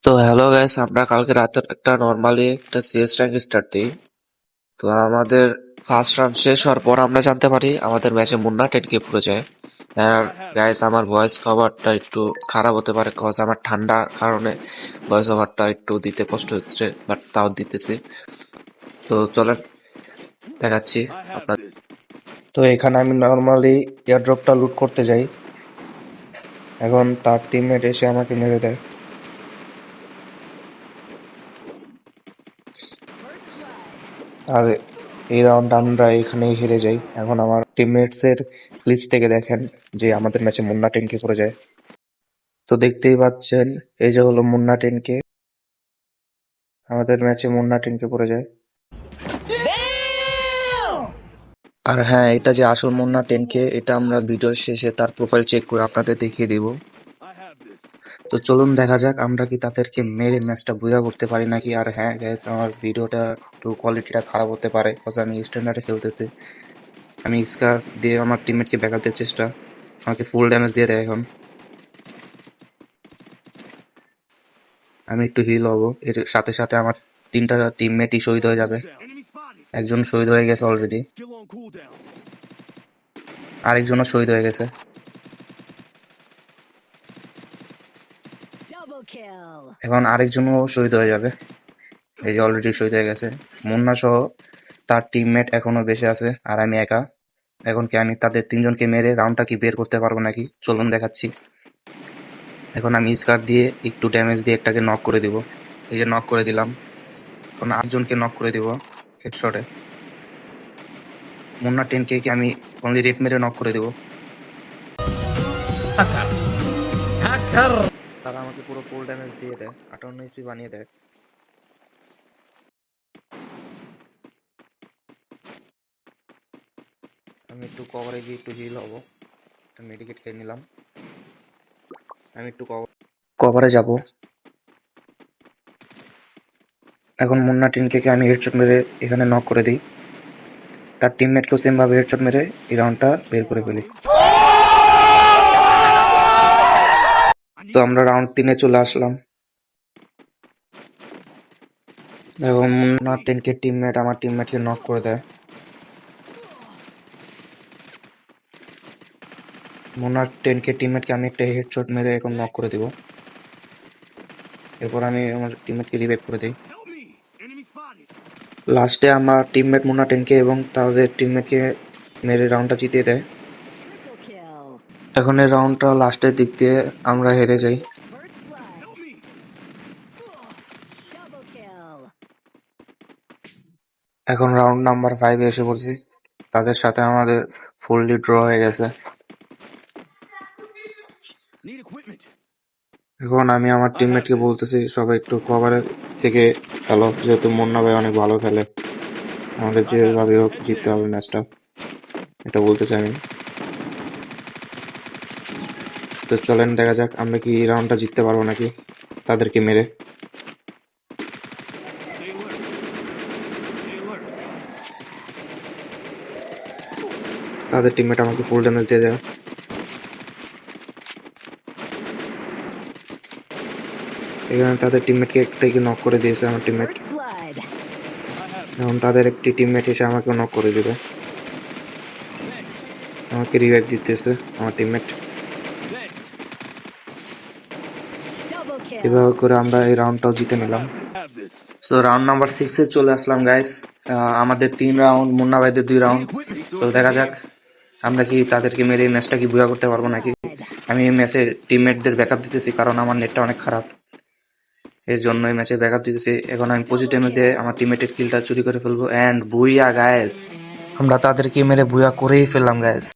তো hello guys, আমরা কালকে রাতে একটা নর্মালি একটা সিএস র্যাঙ্ক স্টার্ট দিই। তো আমাদের ফার্স্ট রাউন্ড শেষ হওয়ার পর আমরা জানতে পারি আমাদের ম্যাচে মুন্না 10K পুরো যায়। আর গাইস, আমার ভয়েস ওভারটা একটু খারাপ হতে পারে কজ আমার ঠান্ডার কারণে ভয়েস ওভারটা একটু দিতে কষ্ট হচ্ছে, বাট তাও দিতেছি। তো চলেন দেখাচ্ছি আপনার। তো এখানে আমি নর্মালি এয়ারড্রপটা লুট করতে যাই। এখন তার টিমমেট এসে আমাকে মেরে দেয়। আর এই রাউন্ড আমরা এখানেই হেরে যাই। এখন আমার টিমমেটস এর ক্লিপস থেকে দেখেন যে আমাদের ম্যাচে মুন্না 10K করে যায়। তো দেখতেই পাচ্ছেন, এই যে হলো মুন্না 10K। আমাদের ম্যাচে মুন্না 10K করে যায়। আর হ্যাঁ, এটা যে আসল মুন্না 10K, এটা আমরা ভিডিওর শেষে তার প্রোফাইল চেক করে আপনাদের দেখিয়ে দিব। তো চলুন দেখা যাক আমরা কি তাদেরকে মেরে ম্যাচটা বুয়া করতে পারি নাকি। আর হ্যাঁ গ্যাস, আমার ভিডিওটা একটু কোয়ালিটিটা খারাপ হতে পারে বিকজ আমি স্ট্যান্ডার্ডে খেলতেছি। আমি স্কার দিয়ে আমার টিমমেটকে ব্যাকাতে চেষ্টা, আমাকে ফুল ড্যামেজ দিয়ে দেয়। এখন আমি একটু হিল হব, এর সাথে সাথে আমার তিনটা টিমমেটই শহীদ হয়ে যাবে। একজন শহীদ হয়ে গেছে অলরেডি, আরেকজনও শহীদ হয়ে গেছে। এখন আরেকজনও শহীদ হয়ে যাবে। এই যে অলরেডি শহীদ হয়ে গেছে। মুন্না সহ তার টিমমেট এখনো বেঁচে আছে, আর আমি একা। এখন কি আমি তাদের তিনজনকে মেরে রাউন্ডটা কি বের করতে পারবো নাকি? চলুন দেখাচ্ছি। এখন আমি স্কার দিয়ে একটু ড্যামেজ দিয়ে একটাকে নক করে দিব। এই যে নক করে দিলাম। এখন আটজনকে নক করে দিব হেডশটে। মুন্না 10K কে আমি অনলি রেড মেরে নক করে দিব। তারা আমাকে পুরো ফুল ড্যামেজ দিয়ে দেয়, 58 এসপি বানিয়ে দেয়। আমি একটু কভারে গিয়ে একটু হিল হব। একটা মেডিকেট খেয়ে নিলাম। আমি একটু কভারে যাব। এখন মুন্না 10K কে আমি হেডশট মেরে এখানে নক করে দিই। তার টিমমেটকেও সেম ভাবে হেডশট মেরে এই রাউন্ডটা বের করে ফেলি। তো আমরা রাউন্ড 3-এ চলে আসলাম। এখন মুন্না 10K টিমমেট আমার টিমমেটকে নক করে দেয়। মুন্না 10K টিমমেটকে আমি একটা হেডশট মেরে এখন নক করে দিব। এরপর আমি আমার টিমমেটকে রিভাইভ করে দিই। লাস্টে আমার টিমমেট মুন্না 10K এবং তাদের টিমমেটকে মেরে রাউন্ডটা জিতিয়ে দেয়। এখন এই রাউন্ডটা লাস্টের দিক দিয়ে আমরা হেরে যাই। এখন রাউন্ড নাম্বার 5-এ এসে পড়ছি। তাদের সাথে আমাদের ফুললি ড্র হয়ে গেছে। এখন আমি আমার টিমমেটকে বলতেছি সবাই একটু কভারে থেকে খেলো, যেহেতু মুন্না ভাই অনেক ভালো খেলে। আমাদের যেভাবে হোক জিততে হবে ম্যাচটা, এটা বলতেছি আমি। তো চলেন দেখা যাক আমরা কি এই রাউন্ডটা জিততে পারবো নাকি তাদেরকে মেরে। তাদের টিমমেট আমাকে ফুল ড্যামেজ দিয়ে দেয়। এখানে তাদের টিমমেটকে একটাকে নক করে দিয়েছে আমার টিমমেট। এখন তাদের একটি টিমমেট এসে আমাকে নক করে দিবে, আমাকে রিভাইভ দিতেছে আমার টিমমেট। এভাবে করে আমরা এই রাউন্ডটাও জিতে নিলাম। সো রাউন্ড নাম্বার 6-এ চলে আসলাম গাইস। আমাদের 3 রাউন্ড, মুন্না ভাইদের 2 রাউন্ড। তো দেখা যাক আমরা কি তাদেরকে মেরে এই ম্যাচটা কি বুয়া করতে পারবো নাকি। আমি এই ম্যাচে টিমমেটদের ব্যাকআপ দিতেছি কারণ আমার নেটটা অনেক খারাপ, এর জন্য এই ম্যাচে ব্যাকআপ দিতেছি। এখন আমি পজিটিভ ড্যামেজ দিয়ে আমার টিমমেটের কিলটা চুরি করে ফেলবো। এন্ড বুইয়া গাইস, আমরা তাদেরকে মেরে বুয়া করেই ফেললাম গাইস।